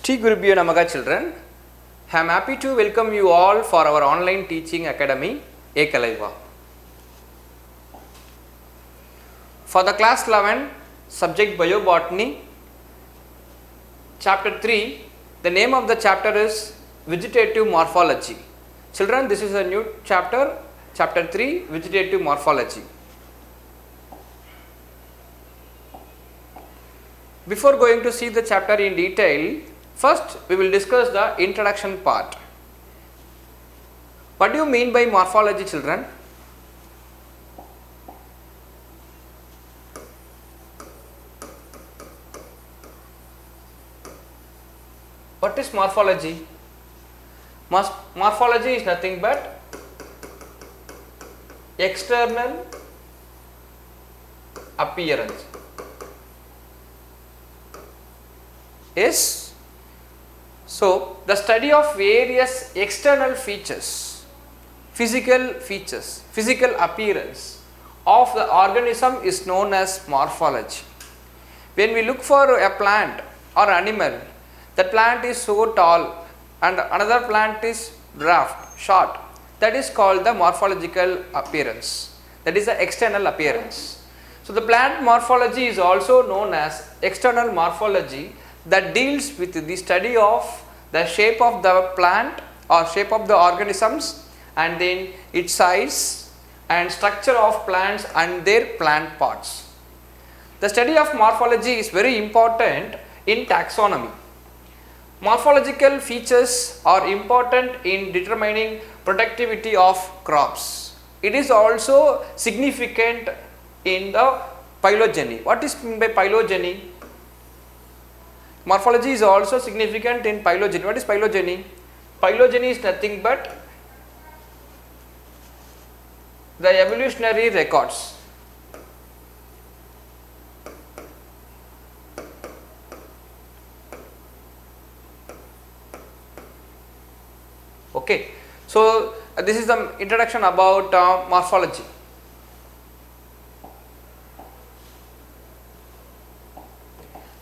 Shri Gurubhyo Namaha children, I am happy to welcome you all for our online teaching academy Ekalaiva. For the class 11 subject Biobotany, chapter 3, the name of the chapter is Vegetative Morphology. Children, this is a new chapter, chapter 3, Vegetative Morphology. Before going to see the chapter in detail, first we will discuss the introduction part. What do you mean by morphology, children? What is morphology? Morphology is nothing but external appearance. Yes. So, the study of various external features, physical appearance of the organism is known as morphology. When we look for a plant or animal, that plant is so tall and another plant is short, that is called the morphological appearance, that is the external appearance. So, the plant morphology is also known as external morphology, that deals with the study of the shape of the plant or shape of the organisms and then its size and structure of plants and their plant parts. The study of morphology is very important in taxonomy. Morphological features are important in determining productivity of crops. It is also significant in the phylogeny. What is meant by phylogeny? Morphology is also significant in phylogeny. What is phylogeny? Phylogeny is nothing but the evolutionary records. Okay. So, this is the introduction about morphology.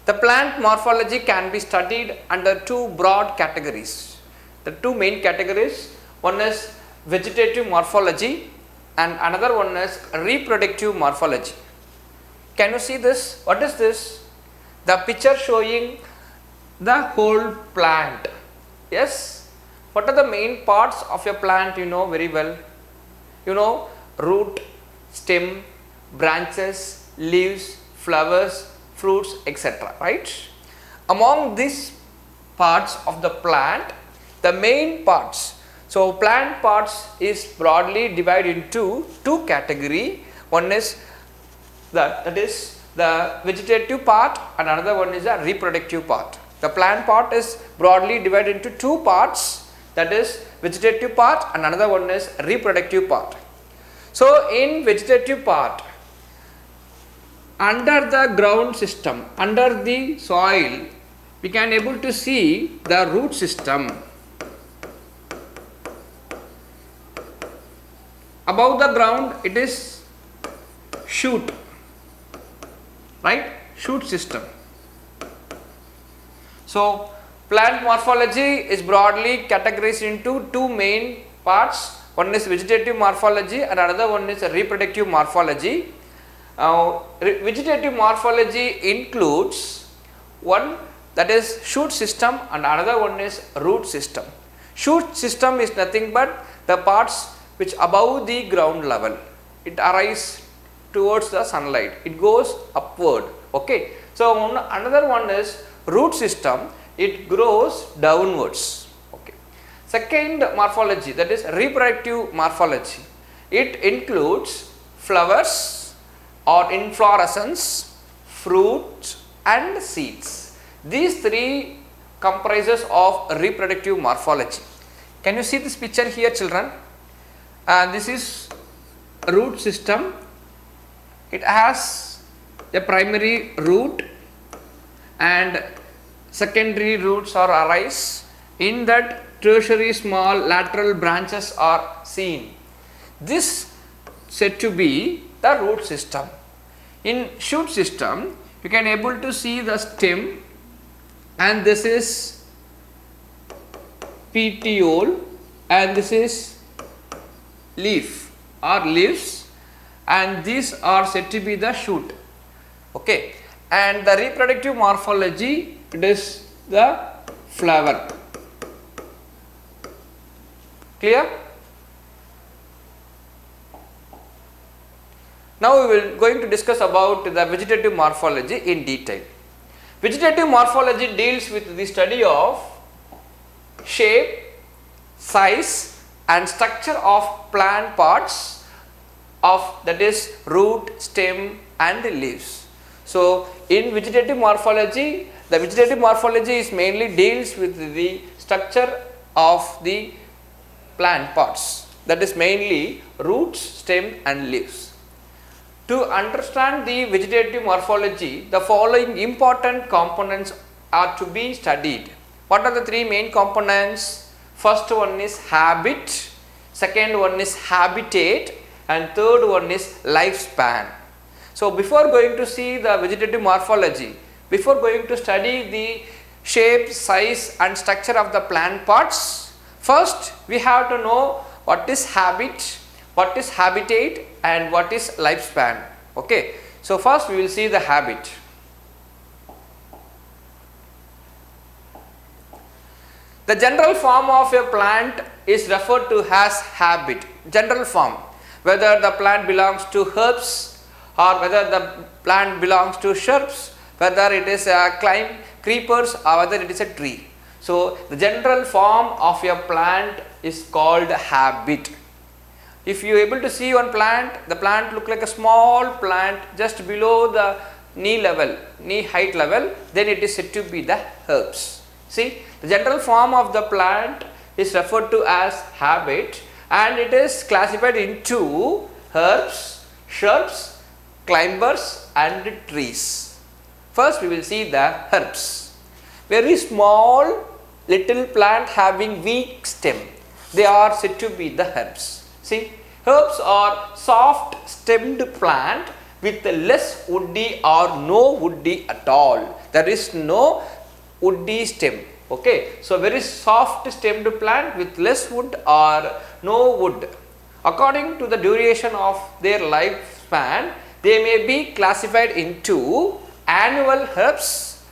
The plant morphology can be studied under two broad categories. The two main categories, one is vegetative morphology and another one is reproductive morphology. Can you see this? What is this? The picture showing the whole plant. Yes. What are the main parts of a plant? You know very well. You know root, stem, branches, leaves, flowers, fruits, etc. Right? Among these parts of the plant, the main parts, so plant parts is broadly divided into two categories. One is that is the vegetative part and another one is the reproductive part. The plant part is broadly divided into two parts, that is vegetative part and another one is reproductive part. So, in vegetative part, under the ground system, under the soil, we can able to see the root system. Above the ground, it is shoot, right? Shoot system. So, plant morphology is broadly categorized into two main parts. One is vegetative morphology and another one is reproductive morphology. Vegetative morphology includes one, that is shoot system, and another one is root system. Shoot system is nothing but the parts which above the ground level, it arises towards the sunlight, it goes upward. Okay. So, another one is root system, it grows downwards. Okay. Second morphology, that is reproductive morphology, it includes flowers or inflorescence, fruits and seeds. These three comprises of reproductive morphology. Can you see this picture here, children? This is root system. It has a primary root and secondary roots are arise. In that, tertiary small lateral branches are seen. This said to be the root system. In shoot system, you can able to see the stem and this is petiole, and this is leaf or leaves, and these are said to be the shoot. Okay, and the reproductive morphology, it is the flower. Clear? Now we will going to discuss about the vegetative morphology in detail. Vegetative morphology deals with the study of shape, size and structure of plant parts of, that is, root, stem and leaves. So in vegetative morphology, the vegetative morphology is mainly deals with the structure of the plant parts, that is mainly roots, stem and leaves. To understand the vegetative morphology, the following important components are to be studied. What are the three main components? First one is habit, second one is habitat and third one is lifespan. So before going to see the vegetative morphology, before going to study the shape, size and structure of the plant parts, first we have to know what is habit, what is habitat and what is lifespan. Okay, so first we will see the habit. The general form of a plant is referred to as habit. General form, whether the plant belongs to herbs or whether the plant belongs to shrubs, whether it is a creepers or whether it is a tree. So the general form of a plant is called habit. If you are able to see one plant, the plant look like a small plant just below the knee level, knee height level, then it is said to be the herbs. See, the general form of the plant is referred to as habit and it is classified into herbs, shrubs, climbers and trees. First we will see the herbs. Very small little plant having weak stem, they are said to be the herbs. See, herbs are soft stemmed plant with less woody or no woody at all. There is no woody stem. Okay, so very soft stemmed plant with less wood or no wood. According to the duration of their lifespan, they may be classified into annual herbs,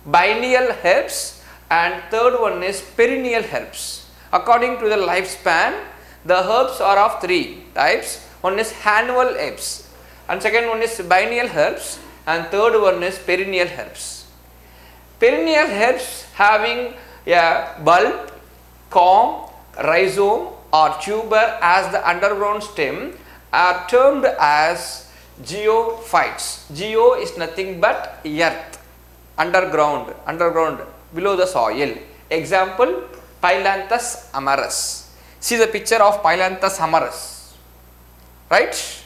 biennial herbs and third one is perennial herbs. According to the lifespan, the herbs are of three types. One is annual herbs and second one is biennial herbs and third one is perennial herbs. Perennial herbs having a bulb, corm, rhizome or tuber as the underground stem are termed as geophytes. Geo is nothing but earth, underground below the soil. Example, Phyllanthus amarus. See the picture of Phyllanthus amarus, right?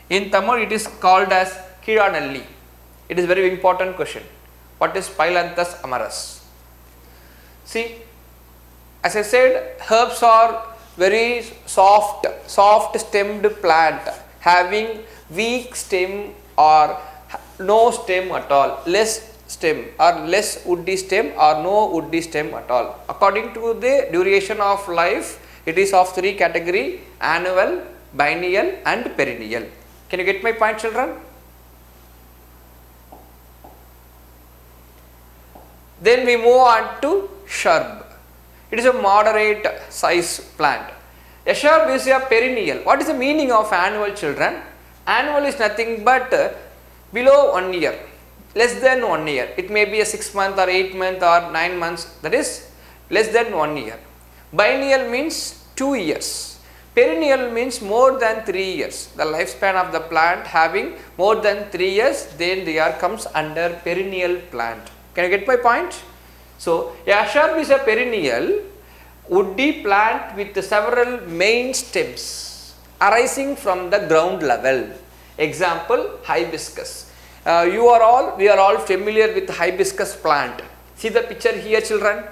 In Tamil it is called as Kiranalli. It is very important question. What is Phyllanthus amarus? See, as I said, herbs are very soft stemmed plant having weak stem or no stem at all, less stem or less woody stem or no woody stem at all. According to the duration of life, it is of three category: annual, biennial and perennial. Can you get my point, children? Then we move on to shrub. It is a moderate size plant. A shrub is a perennial. What is the meaning of annual, children? Annual is nothing but below 1 year, less than 1 year. It may be a 6 month or 8 month or 9 months, that is less than 1 year. Biennial means 2 years. Perennial means more than 3 years. The lifespan of the plant having more than 3 years, then they are comes under perennial plant. Can you get my point? So a shrub is a perennial woody plant with several main stems arising from the ground level. Example, hibiscus. We are all familiar with hibiscus plant. See the picture here, children.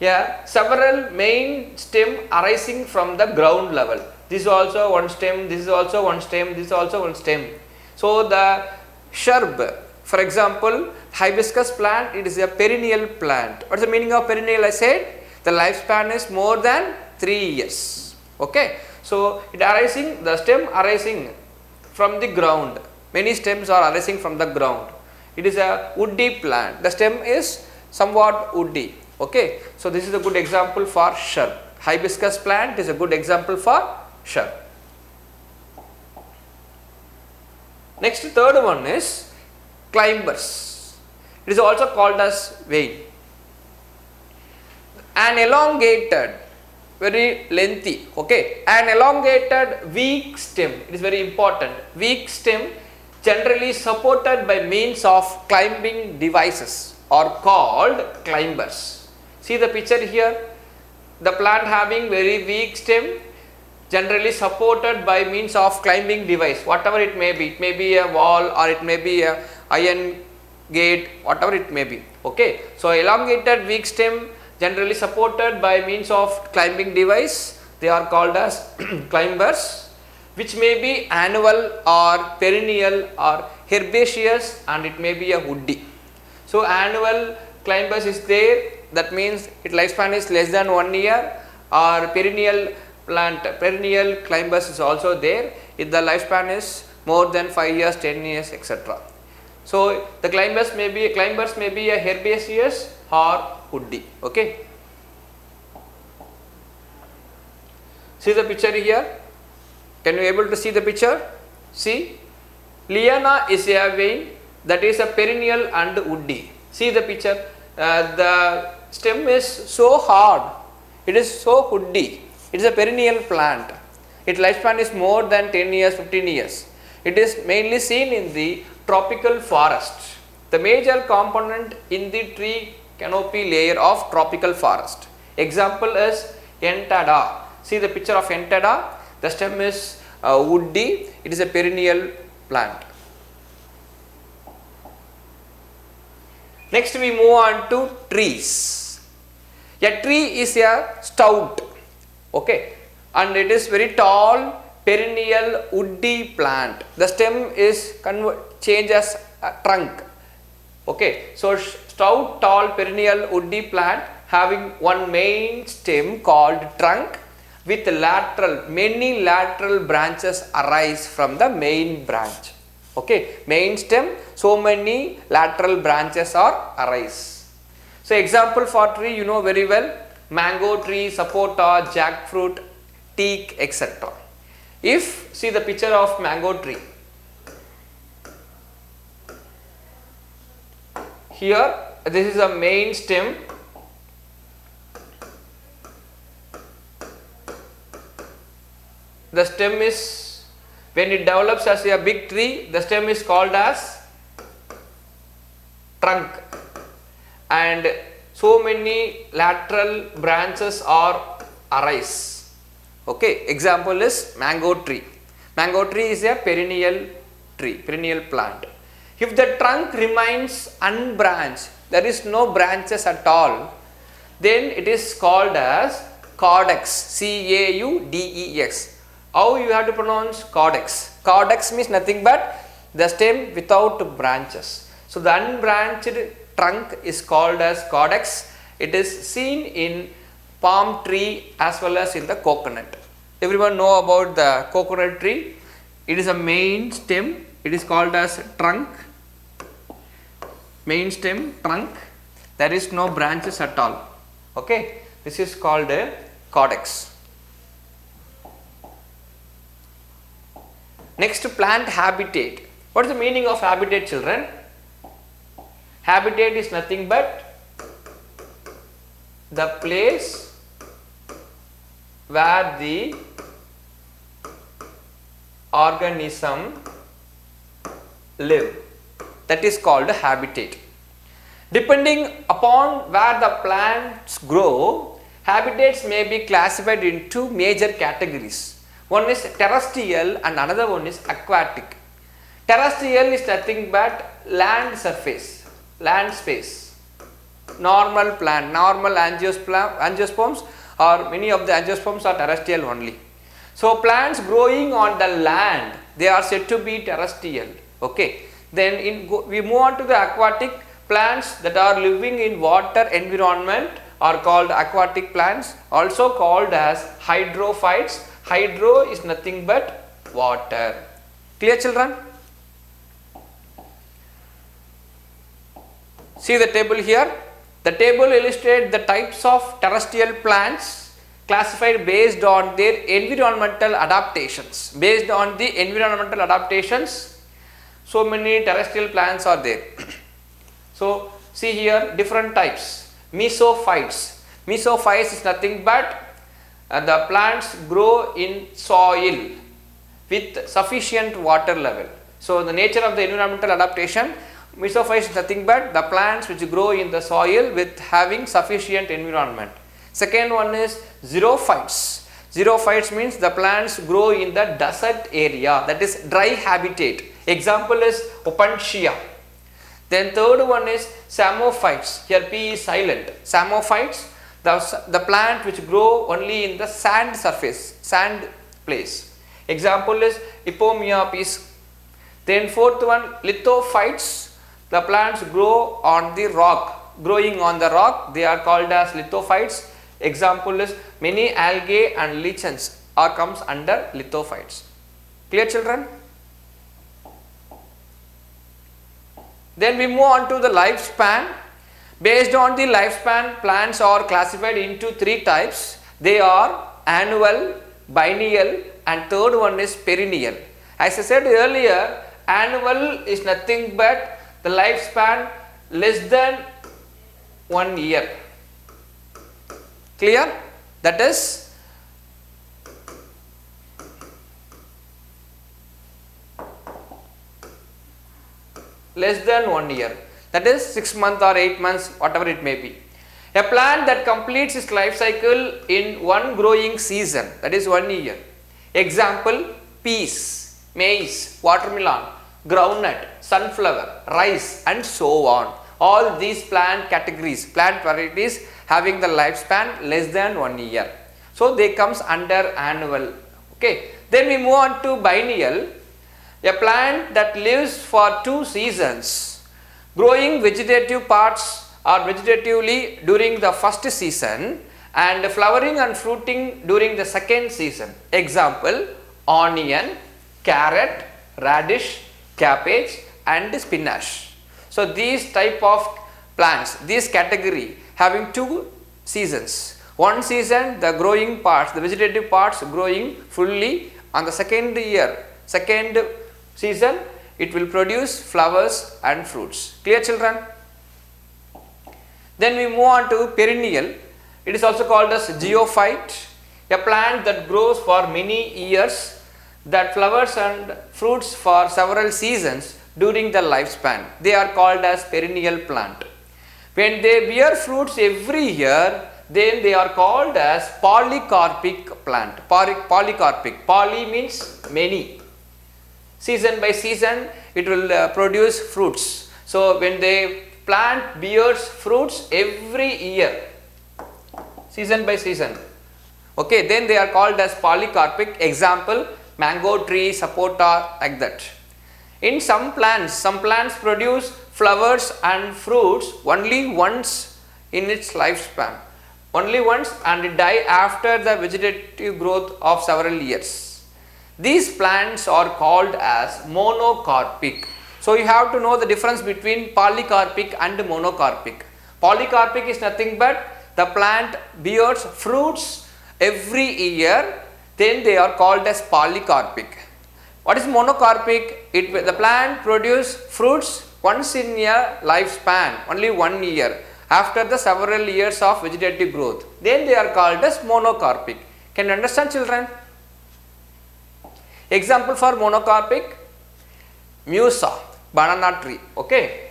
Yeah, several main stem arising from the ground level. This is also one stem, this is also one stem, this is also one stem. So the shrub, for example, hibiscus plant, it is a perennial plant. What is the meaning of perennial? I said the lifespan is more than 3 years. Okay, so the stem arising from the ground. Many stems are arising from the ground. It is a woody plant. The stem is somewhat woody. Okay, so this is a good example for shrub. Hibiscus plant is a good example for shrub. Next, third one is climbers. It is also called as vine. An elongated, very lengthy, okay, an elongated weak stem. It is very important. Weak stem generally supported by means of climbing devices are called climbers. See the picture here. The plant having very weak stem, generally supported by means of climbing device, whatever it may be. It may be a wall or it may be a iron gate, whatever it may be. Okay, so elongated weak stem generally supported by means of climbing device, they are called as climbers, which may be annual or perennial or herbaceous, and it may be a woody. So annual climbers is there, that means its lifespan is less than 1 year, or perennial climbers is also there if the lifespan is more than 5 years, 10 years, etc. So the climbers may be a herbaceous or woody. Okay, see the picture here. Can you able to see the picture? See, liana is a vine that is a perennial and woody. See the picture. The stem is so hard. It is so woody. It is a perennial plant. Its lifespan is more than 10 years, 15 years. It is mainly seen in the tropical forest. The major component in the tree canopy layer of tropical forest. Example is entada. See the picture of entada. The stem is woody. It is a perennial plant. Next we move on to trees. A tree is a stout, okay, and it is very tall, perennial, woody plant. The stem is changes a trunk. Okay, so stout, tall, perennial, woody plant having one main stem called trunk with many lateral branches arise from the main branch. Okay, main stem, so many lateral branches are arise. So example for tree you know very well, mango tree, sapota, jackfruit, teak, etc. If see the picture of mango tree, here this is a main stem. The stem is, when it develops as a big tree, the stem is called as trunk, and so many lateral branches are arise. Okay, example is mango tree. Mango tree is a perennial tree, perennial plant. If the trunk remains unbranched, there is no branches at all, then it is called as caudex, C-A-U-D-E-X. How you have to pronounce caudex? Caudex means nothing but the stem without branches. So the unbranched trunk is called as caudex. It is seen in palm tree as well as in the coconut. Everyone know about the coconut tree. It is a main stem. It is called as trunk. Main stem, trunk. There is no branches at all. Okay, this is called a caudex. Next, plant habitat. What is the meaning of habitat, children? Habitat is nothing but the place where the organism live. That is called a habitat. Depending upon where the plants grow, habitats may be classified in two major categories. One is terrestrial and another one is aquatic. Terrestrial is nothing but land surface, land space. Normal plant, normal angiosperms, or many of the angiosperms are terrestrial only. So plants growing on the land, they are said to be terrestrial. Okay. Then we move on to the aquatic. Plants that are living in water environment are called aquatic plants, also called as hydrophytes. Hydro is nothing but water. Clear, children? See the table here. The table illustrates the types of terrestrial plants classified based on their environmental adaptations. Based on the environmental adaptations, so many terrestrial plants are there. So see here different types. Mesophytes. Mesophytes is nothing but the plants grow in soil with sufficient water level. So the nature of the environmental adaptation, mesophytes is nothing but the plants which grow in the soil with having sufficient environment. Second one is xerophytes. Xerophytes means the plants grow in the desert area, that is dry habitat. Example is Opuntia. Then third one is samophytes. Here P is silent. Samophytes, the plant which grow only in the sand surface, sand place. Example is Ipomoeapis. Then fourth one, lithophytes. The plants grow on the rock, growing on the rock, they are called as lithophytes. Example is many algae and lichens are comes under lithophytes. Clear, children? Then we move on to the lifespan. Based on the lifespan, plants are classified into three types. They are annual, biennial, and third one is perennial. As I said earlier, annual is nothing but the lifespan less than 1 year. Clear? That is less than 1 year. That is 6 months or 8 months, whatever it may be. A plant that completes its life cycle in one growing season, that is 1 year. Example, peas, maize, watermelon, groundnut, sunflower, rice, and so on. All these plant categories, plant varieties having the lifespan less than 1 year. So they comes under annual. Okay. Then we move on to biennial. A plant that lives for 2 seasons, growing vegetative parts or vegetatively during the first season and flowering and fruiting during the second season. Example, onion, carrot, radish, cabbage, and spinach. So these type of plants, this category having 2 seasons. One season the growing parts, the vegetative parts growing fully. On the second season it will produce flowers and fruits. Clear, children? Then we move on to perennial. It is also called as geophyte, a plant that grows for many years, that flowers and fruits for several seasons during the lifespan. They are called as perennial plant. When they bear fruits every year, then they are called as polycarpic plant. Polycarpic. Poly means many. Season by season it will produce fruits. So when the plant bears fruits every year, season by season, okay, then they are called as polycarpic. Example, mango tree, sapota, like that. In some plants produce flowers and fruits only once in its lifespan, only once, and die after the vegetative growth of several years. These plants are called as monocarpic. So you have to know the difference between polycarpic and monocarpic. Polycarpic is nothing but the plant bears fruits every year, then they are called as polycarpic. What is monocarpic? The plant produces fruits once in a lifespan, only 1 year, after the several years of vegetative growth. Then they are called as monocarpic. Can you understand, children? Example for monocarpic, Musa, banana tree. Okay.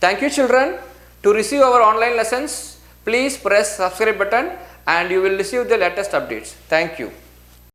Thank you, children. To receive our online lessons, please press subscribe button and you will receive the latest updates. Thank you.